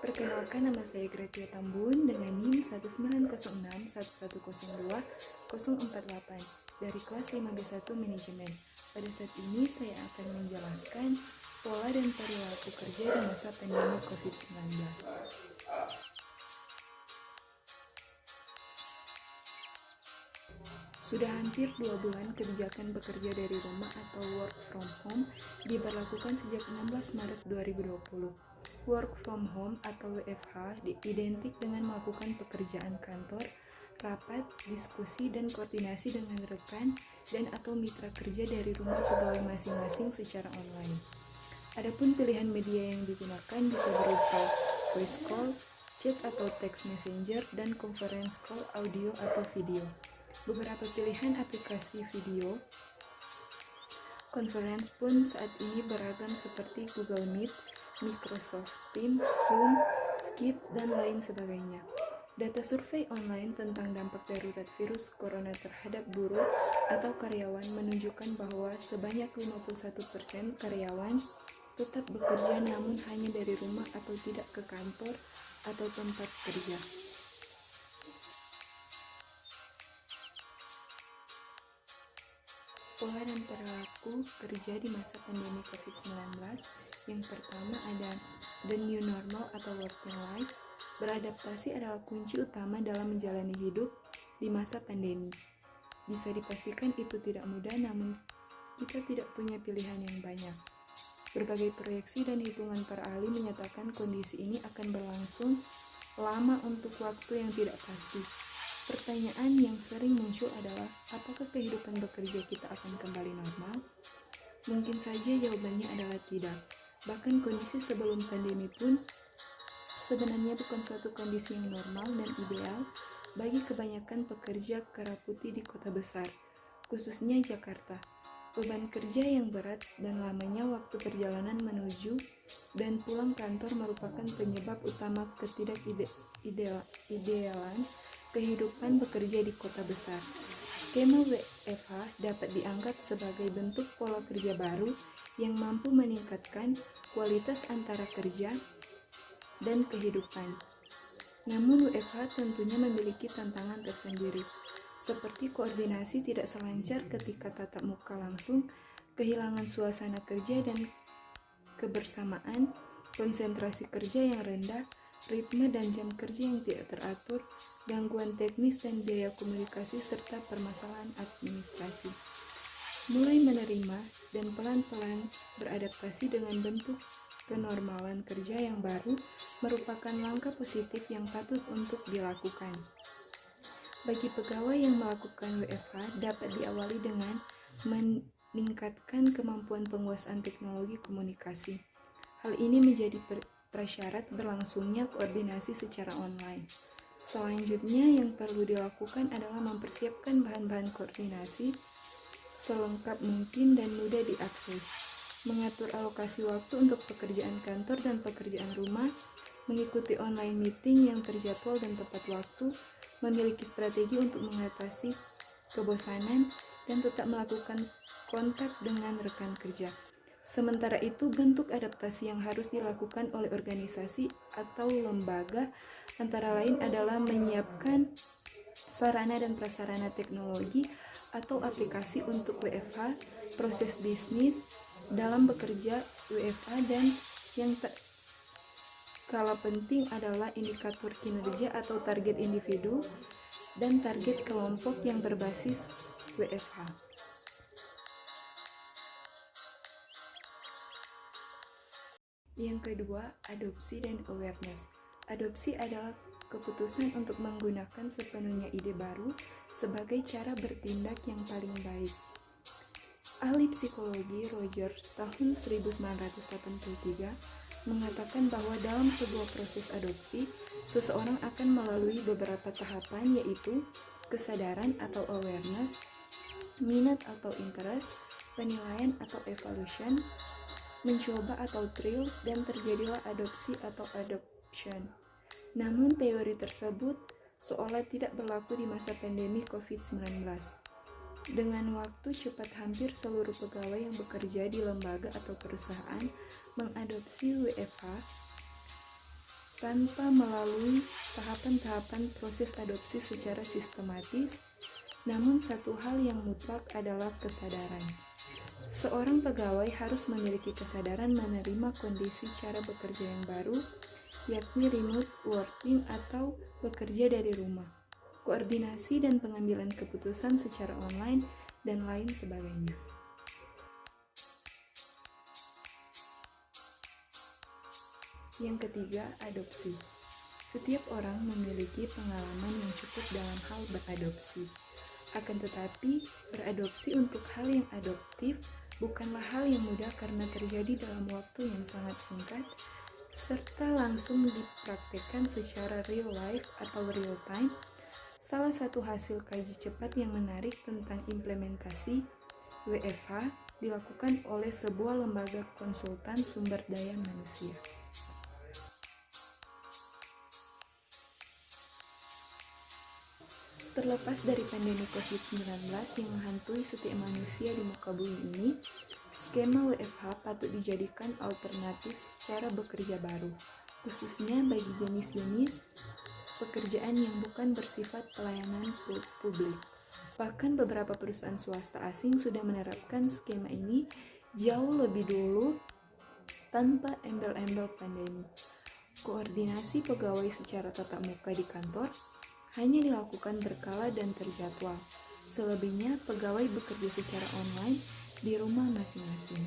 Perkenalkan, nama saya Gratia Tambun dengan NIM 19061102048 dari kelas 5B1 Manajemen. Pada saat ini saya akan menjelaskan pola dan perilaku kerja di masa pandemi COVID-19. Sudah hampir 2 bulan kebijakan bekerja dari rumah atau work from home diberlakukan sejak 16 Maret 2020. Work from home atau WFH identik dengan melakukan pekerjaan kantor, rapat, diskusi, dan koordinasi dengan rekan dan atau mitra kerja dari rumah pegawai masing-masing secara online. Adapun pilihan media yang digunakan bisa berupa voice call, chat atau text messenger, dan conference call audio atau video. Beberapa pilihan aplikasi video conference pun saat ini beragam seperti Google Meet, Microsoft Teams, Zoom, Skype, dan lain sebagainya. Data survei online tentang dampak darurat virus corona terhadap buruh atau karyawan menunjukkan bahwa sebanyak 51% karyawan tetap bekerja namun hanya dari rumah atau tidak ke kantor atau tempat kerja. Pola dan perilaku kerja di masa pandemi COVID-19. Yang pertama ada the new normal atau working life. Beradaptasi adalah kunci utama dalam menjalani hidup di masa pandemi. Bisa dipastikan itu tidak mudah, namun kita tidak punya pilihan yang banyak. Berbagai proyeksi dan hitungan para ahli menyatakan kondisi ini akan berlangsung lama untuk waktu yang tidak pasti. Pertanyaan yang sering muncul adalah, apakah kehidupan bekerja kita akan kembali normal? Mungkin saja jawabannya adalah tidak. Bahkan kondisi sebelum pandemi pun sebenarnya bukan suatu kondisi yang normal dan ideal bagi kebanyakan pekerja keraputi di kota besar, khususnya Jakarta. Beban kerja yang berat dan lamanya waktu perjalanan menuju dan pulang kantor merupakan penyebab utama ketidakidealan kehidupan bekerja di kota besar. Skema WFH dapat dianggap sebagai bentuk pola kerja baru yang mampu meningkatkan kualitas antara kerja dan kehidupan. Namun WFH tentunya memiliki tantangan tersendiri, seperti koordinasi tidak selancar ketika tatap muka langsung, kehilangan suasana kerja dan kebersamaan, konsentrasi kerja yang rendah, ritme dan jam kerja yang tidak teratur, gangguan teknis dan biaya komunikasi, serta permasalahan administrasi. Mulai menerima dan pelan-pelan beradaptasi dengan bentuk kenormalan kerja yang baru merupakan langkah positif yang patut untuk dilakukan. Bagi pegawai yang melakukan WFH dapat diawali dengan meningkatkan kemampuan penguasaan teknologi komunikasi. Hal ini menjadi prasyarat berlangsungnya koordinasi secara online. Selanjutnya yang perlu dilakukan adalah mempersiapkan bahan-bahan koordinasi selengkap mungkin dan mudah diakses. Mengatur alokasi waktu untuk pekerjaan kantor dan pekerjaan rumah, mengikuti online meeting yang terjadwal dan tepat waktu, memiliki strategi untuk mengatasi kebosanan, dan tetap melakukan kontak dengan rekan kerja. Sementara itu, bentuk adaptasi yang harus dilakukan oleh organisasi atau lembaga antara lain adalah menyiapkan sarana dan prasarana teknologi atau aplikasi untuk WFH, proses bisnis dalam bekerja WFH, dan yang skala penting adalah indikator kinerja atau target individu dan target kelompok yang berbasis WFH. Yang kedua, adopsi dan awareness. Adopsi adalah keputusan untuk menggunakan sepenuhnya ide baru sebagai cara bertindak yang paling baik. Ahli psikologi Rogers tahun 1983 mengatakan bahwa dalam sebuah proses adopsi, seseorang akan melalui beberapa tahapan, yaitu kesadaran atau awareness, minat atau interest, penilaian atau evaluation, mencoba atau trial, dan terjadilah adopsi atau adoption. Namun teori tersebut seolah tidak berlaku di masa pandemi COVID-19. Dengan waktu cepat, hampir seluruh pegawai yang bekerja di lembaga atau perusahaan mengadopsi WFH. tanpa melalui tahapan-tahapan proses adopsi secara sistematis. Namun satu hal yang mutlak adalah kesadaran. Seorang pegawai harus memiliki kesadaran menerima kondisi cara bekerja yang baru, yakni remote working atau bekerja dari rumah, koordinasi dan pengambilan keputusan secara online, dan lain sebagainya. Yang ketiga, adopsi. Setiap orang memiliki pengalaman yang cukup dalam hal beradopsi. Akan tetapi, beradopsi untuk hal yang adoptif bukanlah hal yang mudah karena terjadi dalam waktu yang sangat singkat, serta langsung dipraktekkan secara real life atau real time. Salah satu hasil kaji cepat yang menarik tentang implementasi WFH dilakukan oleh sebuah lembaga konsultan sumber daya manusia. Terlepas dari pandemi COVID-19 yang menghantui setiap manusia di muka bumi ini, skema WFH patut dijadikan alternatif cara bekerja baru, khususnya bagi jenis-jenis pekerjaan yang bukan bersifat pelayanan publik. Bahkan beberapa perusahaan swasta asing sudah menerapkan skema ini jauh lebih dulu tanpa embel-embel pandemi. Koordinasi pegawai secara tatap muka di kantor hanya dilakukan berkala dan terjadwal. Selebihnya, pegawai bekerja secara online di rumah masing-masing.